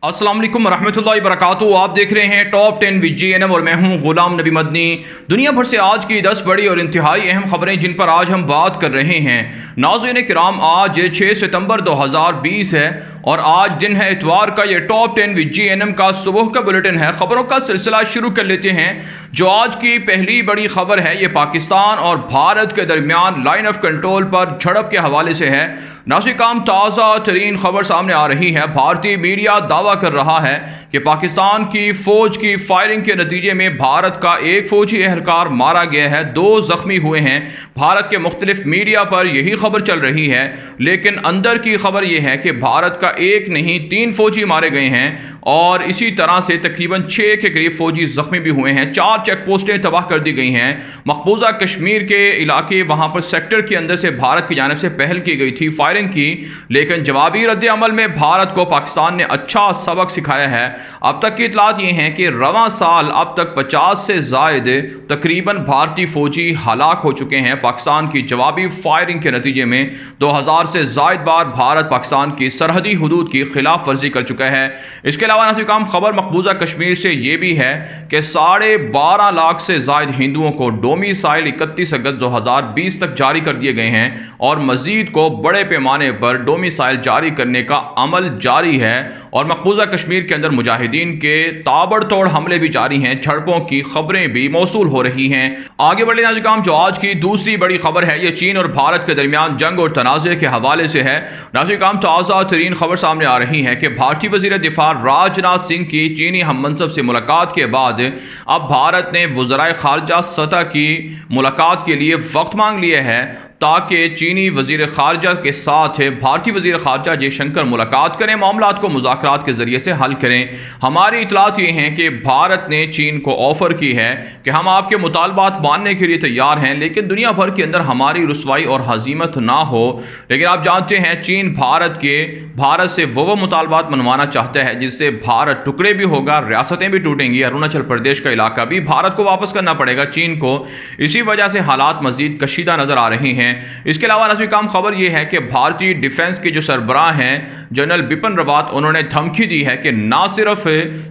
अस्सलाम वालेकुम रहमतुल्लाहि वबरकातुहू। आप देख रहे हैं टॉप 10 विद JNM और मैं हूं गुलाम नबी मदनी। दुनिया भर से आज की 10 बड़ी और इंतहाई अहम खबरें जिन पर आज हम बात कर रहे हैं। नाज़रीन किराम, आज 6 सितंबर 2020 है और आज दिन है इतवार का। ये टॉप 10 विद JNM का सुबह का बुलेटिन है। खबरों का सिलसिला शुरू कर लेते हैं। जो आज की पहली बड़ी खबर है ये पाकिस्तान और भारत के दरमियान लाइन ऑफ कंट्रोल पर झड़प के हवाले से है। नाज़रीन काम ताज़ा तरीन खबर सामने आ रही है। भारतीय मीडिया दावा कर रहा है कि पाकिस्तान की फौज की फायरिंग के नतीजे में भारत का एक फौजी एहलकार मारा गया है, 2 जख्मी हुए हैं। भारत के मुख्तलिफ मीडिया पर यही खबर चल रही है, लेकिन अंदर की खबर यह है कि भारत का एक नहीं 3 फौजी मारे गए हैं और इसी तरह से तकरीबन 6 के करीब फौजी जख्मी भी हुए हैं। 4 चेक पोस्टें तबाह कर दी गई हैं। मकबूजा कश्मीर के इलाके वहां पर सेक्टर के अंदर से भारत की जानिब से पहल की गई थी फायरिंग की, लेकिन जवाबी रद्द अमल में भारत को पाकिस्तान ने अच्छा सबक सिखाया है। अब तक की इतलात ये हैं कि रवां साल अब तक 50 से जायद तकरीबन भारतीय फौजी हलाक हो चुके हैं। पाकिस्तान की जवाबी फायरिंग के नतीजे में 2000 से जायद बार भारत पाकिस्तान की सरहदी हुदूद की खिलाफ वर्जी कर चुका है। इसके अलावा नाज़रीन काम खबर मकबूजा कश्मीर से ये भी है कि 12.5 लाख से जायद हिंदुओं को डोमिसाइल 31 अगस्त 2020 तक जारी कर दिए गए हैं और मजीद को बड़े पैमाने पर डोमिसाइल जारी करने का अमल जारी है। और मकबूजा कश्मीर के अंदर मुजाहिदीन के ताबड़तोड़ हमले भी जारी हैं। झड़पों की खबरें भी मौसूल हो रही हैं। आगे बढ़े नाज़रीन काम, जो आज की दूसरी बड़ी खबर है ये चीन और भारत के दरमियान जंग और तनाज़े के हवाले से है। नाज़रीन काम ताज़ा तरीन खबर सामने आ रही है कि भारतीय वज़ीर दिफा राजनाथ सिंह की चीनी हम मनसब से मुलाकात के बाद अब भारत ने वज़राए खारजा सतह की मुलाकात के लिए वक्त मांग लिया है ताकि चीनी वज़ीर खारजा के साथ भारतीय वज़ीर खारजा जयशंकर मुलाकात करें, मामलात को मुज़ाकरात के ज़रिए से हल करें। हमारी इतलात ये हैं कि भारत ने चीन को ऑफ़र की है कि हम आपके मुतालबात मानने के लिए तैयार हैं, लेकिन दुनिया भर के अंदर हमारी रुसवाई और हजीमत ना हो। लेकिन आप जानते हैं चीन भारत से वो मुतालबात मनवाना चाहता है जिससे भारत टुकड़े भी होगा, रियासतें भी टूटेंगी, अरुणाचल प्रदेश का इलाका भी भारत को वापस करना पड़ेगा चीन को। इसी वजह से हालात मज़ीद कशीदा नज़र आ रहे हैं। इसके अलावा नाज़रीन काम खबर यह है कि भारतीय डिफेंस के जो सरबराह हैं जनरल बिपिन रावत, उन्होंने धमकी दी है कि ना सिर्फ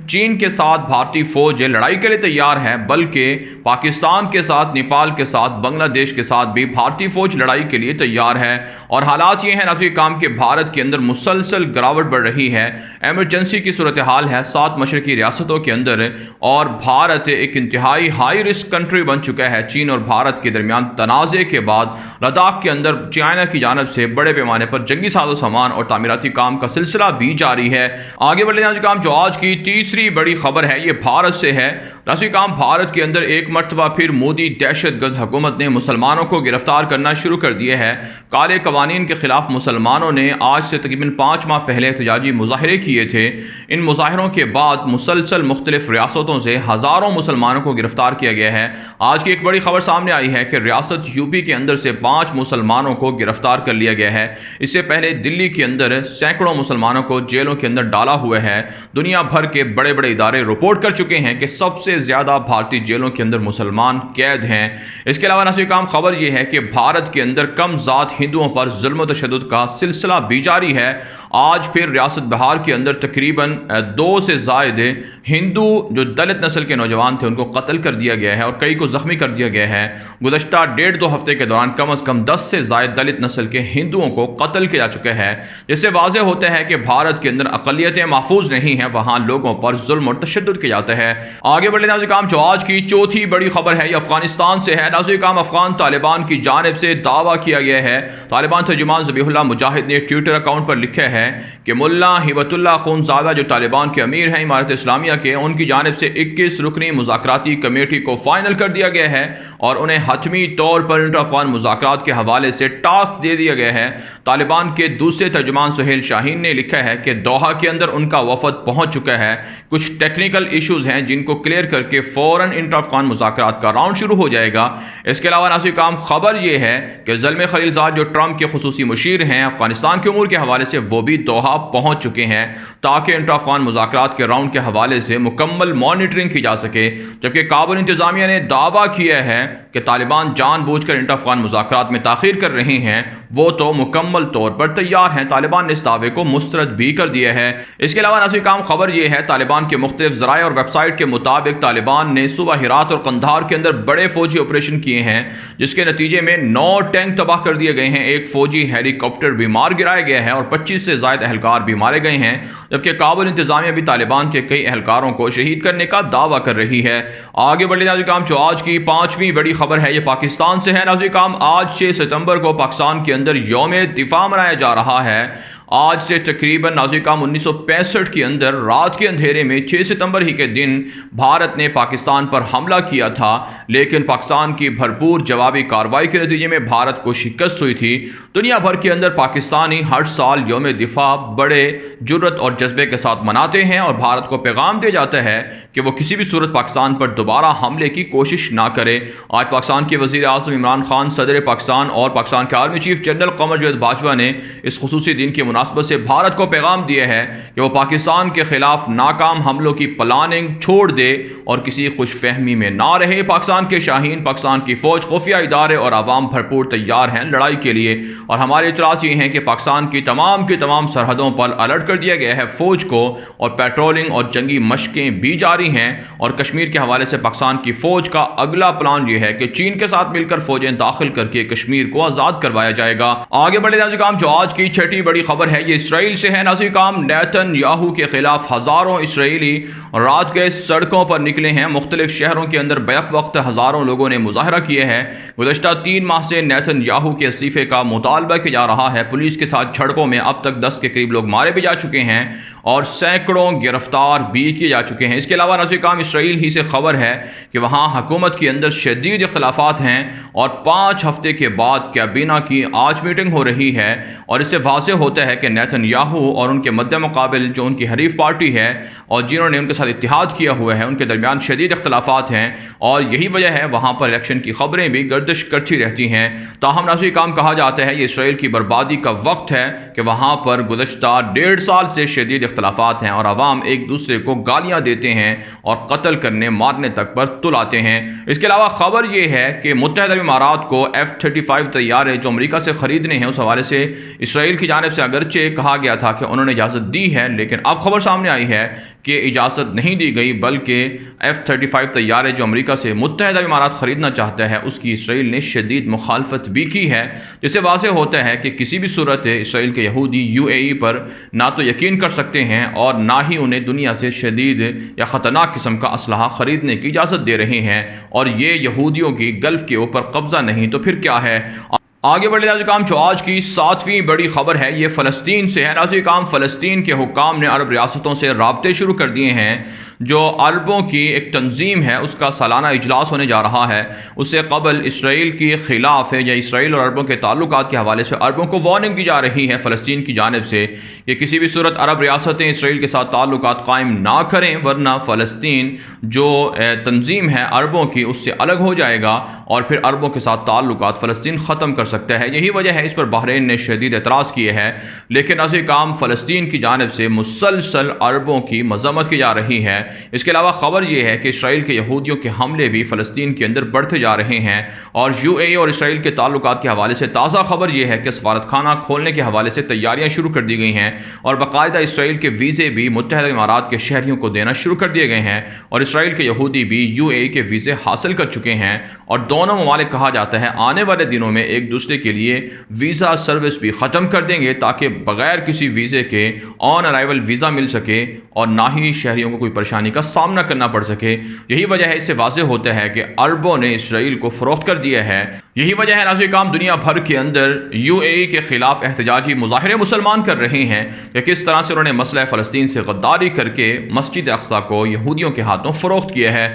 चीन के साथ भारतीय फौज लड़ाई के लिए तैयार है, बल्कि पाकिस्तान के साथ, नेपाल के साथ, बांग्लादेश के साथ भी भारतीय फौज लड़ाई के लिए तैयार है। और हालात ये हैं नाज़रीन काम के भारत के अंदर मुसलसल गिरावट बढ़ रही है। एमरजेंसी की सूरत हाल है 7 मशरकी रियासतों के अंदर और भारत एक इंतहाई हाई रिस्क कंट्री बन चुका है। चीन और भारत के दरमियान तनाज़े के बाद लद्दाख के अंदर चाइना की जानब से बड़े पैमाने पर जंगी साजो सामान और तामीराती काम का सिलसिला भी जारी है। आगे बढ़े नाज़रीन काम, जो आज की तीसरी बड़ी खबर है ये भारत से है। नाज़रीन काम भारत के अंदर एक मरतबा फिर मोदी दहशतगर्द हुकूमत ने मुसलमानों को गिरफ्तार करना शुरू कर दिया है। काले कवानीन के खिलाफ मुसलमानों ने आज से तकरीबन 5 माह पहले एहतजाजी मुजाहरे किए थे। इन मुजाहरों के बाद मुसलसल मुख्तलिफ रियासतों से हज़ारों मुसलमानों को गिरफ्तार किया गया है। आज की एक बड़ी खबर सामने आई है कि रियासत यूपी के अंदर से 5 मुसलमानों को गिरफ्तार कर लिया गया है। इससे पहले दिल्ली के अंदर सैकड़ों मुसलमानों को जेलों के अंदर डाला हुआ है। दुनिया भर के बड़े बड़े इदारे रिपोर्ट कर चुके हैं कि सबसे ज्यादा भारतीय जेलों के अंदर मुसलमान कैद हैं। इसके अलावा नाज़रीन काम खबर यह है कि भारत के अंदर कम ज़ात हिंदुओं पर जुल्म तशद्दुद का सिलसिला भी जारी है। आज फिर रियासत बिहार के अंदर तकरीबन 2 से जायद हिंदू जो दलित नस्ल के नौजवान थे उनको कत्ल कर दिया गया है और कई को जख्मी कर दिया गया है। गुज़श्ता 1.5-2 हफ्ते के दौरान कम अज़ कम 10 से ज़ायद दलित नस्ल के हिंदुओं को कत्ल किया जा चुका है, जिससे वाज़ेह होता है कि भारत के अंदर अक़लियतें महफूज नहीं हैं, वहाँ लोगों पर जुल्म और तशद्दुद किया जाता है। आगे बढ़े नाज़रीन काम, जो आज की चौथी बड़ी खबर है ये अफगानिस्तान से है। नाज़रीन काम अफगान तालिबान की जानिब से दावा किया गया है। तालिबान तर्जुमान ज़बीहुल्लाह मुजाहिद ने ट्विटर अकाउंट पर लिखा है कि मुल्ला हिबतुल्लाह खूनज़ादा जो तालिबान के अमीर हैं इमारत इस्लामिया के, उनकी जानिब से 21 रुकनी मुज़ाकराती कमेटी को फाइनल कर दिया गया है और उन्हें हतमी तौर पर इंटर अफगान मुज़ाकरात के हवाले से टास्क दे दिया गया है। तालिबान के दूसरे तर्जुमान सुहेल शाहीन ने लिखा है कि दोहा के अंदर उनका वफद पहुंच चुका है। कुछ टेक्निकल इश्यूज हैं जिनको क्लियर करके फौरन इंटर अफगान मुज़ाकरात का राउंड शुरू हो जाएगा। इसके अलावा नाज़रीन काम खबर यह है कि ज़ल्मे खलीलज़ाद जो ट्रंप के खुसूसी मुशीर हैं अफगानिस्तान के उमूर के हवाले से, वो भी दोहा पहुंच चुके हैं ताकि इंटर अफगान मुज़ाकरात के राउंड के हवाले से मुकम्मल मॉनिटरिंग की जा सके। जबकि काबुल इंतज़ामिया ने दावा किया है कि तालिबान जानबूझकर इंटर अफगान मुज़ाकरात इखराजात में ताख़ीर कर रहे हैं वो तो मुकम्मल तौर पर तैयार हैं। तालिबान ने इस दावे को मुस्तरद भी कर दिया है। इसके अलावा नाज़रीन काम खबर यह है, तालिबान के मुख्तलिफ ज़राए और वेबसाइट के मुताबिक तालिबान ने सुबह हिरात और कंधार के अंदर बड़े फौजी ऑपरेशन किए हैं, जिसके नतीजे में 9 टैंक तबाह कर दिए गए हैं, एक फौजी हेलीकॉप्टर भी मार गिराया गया है और 25 से ज़ायद एहलकार भी मारे गए हैं। जबकि काबुल इंतजामिया भी तालिबान के कई एहलकारों को शहीद करने का दावा कर रही है। आगे बढ़े नाज़रीन काम जो आज की 5वीं बड़ी खबर है ये पाकिस्तान से है। नाज़रीन काम आज 6 सितंबर को पाकिस्तान के अंदर यौम दिफा मनाया जा रहा है। आज से तकरीबन नाज़रीन काम 1965 के अंदर रात के अंधेरे में 6 सितंबर ही के दिन भारत ने पाकिस्तान पर हमला किया था, लेकिन पाकिस्तान की भरपूर जवाबी कार्रवाई के नतीजे में भारत को शिकस्त हुई थी। दुनिया भर के अंदर पाकिस्तानी हर साल यौम दिफा बड़े जुर्रत और जज्बे के साथ मनाते हैं और भारत को पैगाम दिया जाता है कि वो किसी भी सूरत पाकिस्तान पर दोबारा हमले की कोशिश ना करे। आज पाकिस्तान के वज़ीर आज़म इमरान खान, सदर पाकिस्तान और पाकिस्तान के army chief general Qamar Javed Bajwa ने इस खुसूसी दिन के मुनासबत से भारत को पैगाम दिया है कि वो पाकिस्तान के खिलाफ नाकाम हमलों की प्लानिंग छोड़ दे और किसी खुशफहमी में ना रहे। पाकिस्तान के शाहीन, पाकिस्तान की फौज, खुफिया इदारे और आवाम भरपूर तैयार हैं लड़ाई के लिए और हमारे इतलात ये हैं कि पाकिस्तान की तमाम सरहदों पर अलर्ट कर दिया गया है फौज को और पेट्रोलिंग और जंगी मशकें भी जारी हैं। और कश्मीर के हवाले से पाकिस्तान की फौज का अगला प्लान यह है कि चीन के साथ मिलकर फौजें दाखिल करके कश्मीर को आजाद करवाया जाएगा। आगे बढ़े नाज़रीन काम जो आज की 6ठी बड़ी खबर है ये इसराइल से है। नाज़रीन काम नेतन्याहू के खिलाफ हजारों इसराइली रात के सड़कों पर निकले हैं। मुख्तलिफ शहरों के अंदर बैक वक्त हजारों लोगों ने मुजाहरा किए हैं। गुज़श्ता 3 माह से नेतन्याहू के इस्तीफे का मुतालबा किया जा रहा है। पुलिस के साथ झड़पों में अब तक 10 के करीब लोग मारे भी जा चुके हैं और सैकड़ों गिरफ्तार भी किए जा चुके हैं। इसके अलावा नाज़रीन काम इसराइल ही से खबर है कि वहाँ हुकूमत के अंदर शदीद इख्तलाफात हैं और 5 हफ्ते के बाद कैबिना की आज मीटिंग हो रही है और इससे वाज़ेह होता है कि नेतन्याहू और उनके मद्दे मुकाबिल जो उनकी हरीफ पार्टी है और जिन्होंने उनके साथ इत्तेहाद किया हुआ है उनके दरमियान शदीद इख्तलाफात हैं और यही वजह है वहाँ पर इलेक्शन की खबरें भी गर्दिश करती रहती हैं। ताहम नाज़रीन काम कहा जाता है ये इसराइल की बर्बादी का वक्त है कि वहाँ पर गुज़श्ता 1.5 साल से शदीद इख्तलाफात हैं और अवाम एक दूसरे को गालियाँ देते हैं और कत्ल करने मारने तक पर तुलाते हैं। इसके अलावा खबर यह है कि मुत्तहिदा अरब इमारात को F-35 तैयारे जो अमेरिका से ख़रीदने हैं उस हवाले से इसराइल की जानिब से अगरचे कहा गया था कि उन्होंने इजाज़त दी है, लेकिन अब खबर सामने आई है कि इजाज़त नहीं दी गई, बल्कि F-35 तैयारे जो अमेरिका से मुत्तहिदा अरब इमारात ख़रीदना चाहता है उसकी इसराइल ने शदीद मुखालफत भी की है, जिससे वाज़ेह होता है कि किसी भी सूरत इसराइल के यहूदी UAE पर ना तो यकीन कर सकते हैं और ना ही उन्हें दुनिया से शदीद या ख़तरनाक किस्म का असलहा ख़रीदने की इजाज़त दे रहे हैं। और ये यहूदियों की गल्फ़ के ऊपर कब्ज़ा नहीं तो फिर क्या है। आगे बढ़े नाज़रीन काम जो आज की 7वीं बड़ी खबर है ये फ़लस्तीन से है। नाज़रीन काम फ़लस्तीन के हुक्काम ने अरब रियासतों से राब्ते शुरू कर दिए हैं। जो अरबों की एक तंजीम है उसका सालाना इजलास होने जा रहा है। उससे कबल इसराइल के ख़िलाफ़ है या इसराइल और अरबों के ताल्लुकात के हवाले से अरबों को वार्निंग दी जा रही है फ़लस्तीन की जानिब से कि किसी भी सूरत अरब रियासतें इसराइल के साथ ताल्लुकात कायम ना करें, वरना फ़लस्तीन जो तंजीम है अरबों की उससे अलग हो जाएगा और फिर अरबों के साथ ताल्लुकात फ़लस्तीन ख़त्म कर सकता है। यही वजह है इस पर बहरीन ने शदीद एतराज़ किए हैं, लेकिन नाज़रीन काम फ़लस्तीन की जानिब से मुसलसल अरबों की मज़म्मत की जा रही है। इसके अलावा खबर यह है कि इसराइल के यहूदियों के हमले भी फ़लस्तीन के अंदर बढ़ते जा रहे हैं और UAE और इसराइल के ताल्लुकात के हवाले से ताज़ा खबर यह है कि सफारतखाना खोलने के हवाले से तैयारियां शुरू कर दी गई हैं और बाकायदा इसराइल के वीज़े भी मुत्तहिदा इमारात के शहरियों को देना शुरू कर दिए गए हैं और इसराइल के यहूदी भी UAE के वीज़े हासिल कर चुके हैं और दोनों ममालिक कहा जाता है आने वाले दिनों में एक दूसरे के लिए वीज़ा सर्विस भी ख़त्म कर देंगे ताकि बगैर किसी वीज़े के ऑन अराइवल वीज़ा मिल सके और ना ही शहरियों को कोई परेशानी का सामना करना पड़ सके। यही वजह है, इससे वाज़ेह होता है कि अरबों ने इसराइल को फ़रोख्त कर दिया है। यही वजह है नाज़रीन काम दुनिया भर के अंदर UAE के ख़िलाफ़ एहतजाजी मुज़ाहरे मुसलमान कर रहे हैं कि किस तरह से उन्होंने मसला फ़लस्तीन से गद्दारी करके मस्जिद अक़सा को यहूदियों के हाथों फ़रोख्त किया है।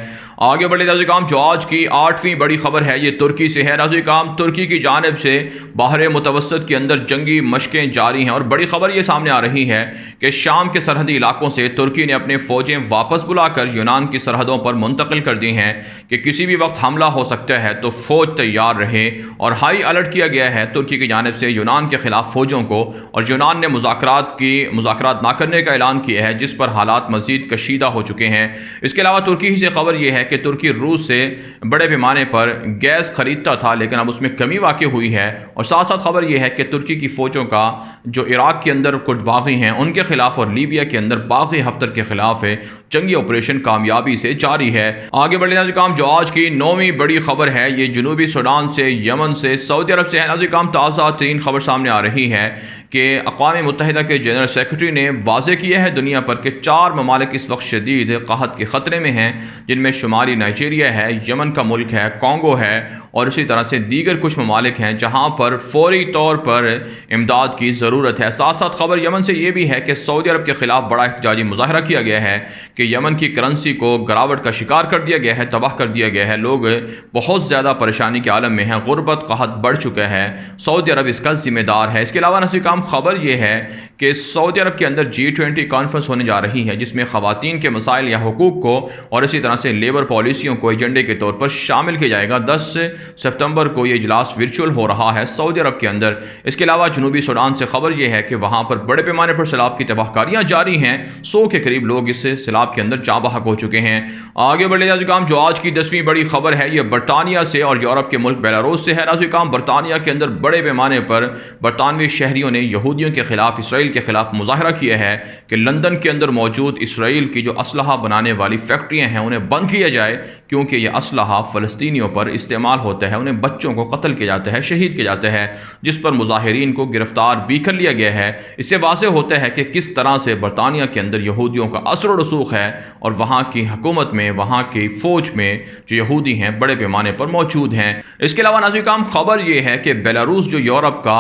आगे बढ़े नाज़रीन काम जो आज की 8वीं बड़ी खबर है ये तुर्की से है। नाज़रीन काम तुर्की की जानिब से बहर मुतवस्सत के अंदर जंगी मशकें जारी हैं और बड़ी खबर ये सामने आ रही है कि शाम के सरहदी इलाकों से तुर्की ने अपने फ़ौजें वापस बुलाकर यूनान की सरहदों पर मुंतकिल कर दी हैं कि किसी भी वक्त हमला हो सकता है तो फ़ौज तैयार रहे और हाई अलर्ट किया गया है तुर्की की जानिब से यूनान के खिलाफ फौजों को, और यूनान ने मुज़ाकरात ना करने का ऐलान किया है, जिस पर हालात मज़ीद कशीदा हो चुके हैं। इसके अलावा तुर्की ही से खबर यह है कि तुर्की रूस से बड़े पैमाने पर गैस खरीदता था, लेकिन अब उसमें कमी वाक़ई हुई है। और साथ साथ खबर यह है कि तुर्की की फ़ौजों का जो इराक़ के अंदर कुछ बागी हैं उनके खिलाफ और लीबिया के अंदर बागी हफ्तर के खिलाफ है जंगी ऑपरेशन कामयाबी से जारी है। आगे बढ़े नाज़रीन काम, जो आज की 9वीं बड़ी खबर है ये जनूबी सूडान से, यमन से, सऊदी अरब से है। नाज़रीन काम, ताज़ा तरीन खबर सामने आ रही है कि अक़वाम मुत्तहिदा के जनरल सेक्रेटरी ने वाज़े किया है दुनिया पर कि 4 ममालिक इस वक्त शदीद क़हत के ख़तरे में हैं, जिनमें शुमाली नाइजीरिया है, यमन का मुल्क है, कॉन्गो है और इसी तरह से दीगर कुछ ममालिक हैं जहाँ पर फौरी तौर पर इमदाद की ज़रूरत है। साथ साथ खबर यमन से ये भी है कि सऊदी अरब के ख़िलाफ़ बड़ा एहतजाजी मुज़ाहरा किया गया है कि यमन की करेंसी को गिरावट का शिकार कर दिया गया है, तबाह कर दिया गया है। लोग बहुत ज़्यादा परेशानी के आलम में हैं, गुर्बत क़हत बढ़ चुका है, सऊदी अरब इसका ज़िम्मेदार है। इसके अलावा नाज़रीन काम, खबर यह है कि सऊदी अरब के अंदर G20 कॉन्फ्रेंस होने जा रही है, जिसमें ख़वातीन के मसाइल या हुकूक़ को और इसी तरह से लेबर पॉलिसियों को एजेंडे के तौर पर शामिल किया जाएगा। 10 सितंबर को ये इजलास वर्चुअल हो रहा है सऊदी अरब के अंदर। इसके अलावा जनूबी सूडान से खबर यह है कि वहाँ पर बड़े पैमाने पर सैलाब की तबाहकारियाँ जारी हैं। 100 के करीब लोग इस सैलाब के अंदर जा बहक हो चुके हैं। आगे बढ़े नाज़रीन काम, जो आज की 10वीं बड़ी खबर है ये बरतानिया से और यूरोप के मुल्क बेलारूस से है। नाज़रीन काम, बरतानिया के अंदर बड़े पैमाने पर बरतानवी शहरियों ने यहूदियों के खिलाफ, इसराइल के खिलाफ मुजाहरा किया है कि लंदन के अंदर मौजूद इसराइल की जो असलहा बनाने वाली फैक्ट्रियाँ हैं उन्हें बंद किया जाए, क्योंकि यह असलहा फ़लस्तीनियों पर इस्तेमाल होता है, उन्हें बच्चों को कत्ल किया जाता है, शहीद किया जाता है, जिस पर मुजाहिरीन को गिरफ्तार भी कर लिया गया है। इससे वाज़ेह होता है कि किस तरह से बरतानिया के अंदर यहूदियों का असर और रसूख है और वहाँ की हुकूमत में, वहाँ की फ़ौज में जो यहूदी हैं बड़े पैमाने पर मौजूद हैं। इसके अलावा नाज़रीन काम, खबर यह है कि बेलारूस जो यूरोप का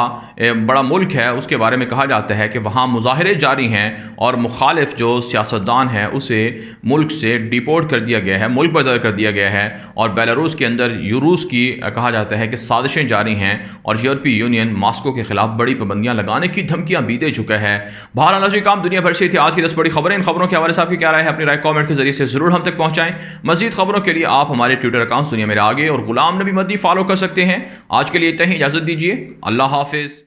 बड़ा मुल्क है उसके बारे में कहा जाता है कि वहाँ मुजाहरे जारी हैं और मुखालिफ जो सियासतदान है उसे मुल्क से डिपोर्ट कर दिया गया है, मुल्क बदल कर दिया गया है। और बेलारूस के अंदर रूस की कहा जाता है कि साजिशें जारी हैं और यूरोपीय यूनियन मॉस्को के खिलाफ बड़ी पाबंदियां लगाने की धमकियां भी दे चुका है। बहरहाल नाज़रीन काम, दुनिया भर से थी आज की 10 बड़ी खबरें। इन खबरों के हवाले से आपकी क्या राय है? अपनी राय कमेंट के जरिए से जरूर हम तक पहुंचाएं। मजीद खबरों के लिए आप हमारे ट्विटर अकाउंट दुनिया मेरे आगे और गुलाम नबी मदनी फॉलो कर सकते हैं। आज के लिए इतना ही, इजाजत दीजिए। अल्लाह हाफिज।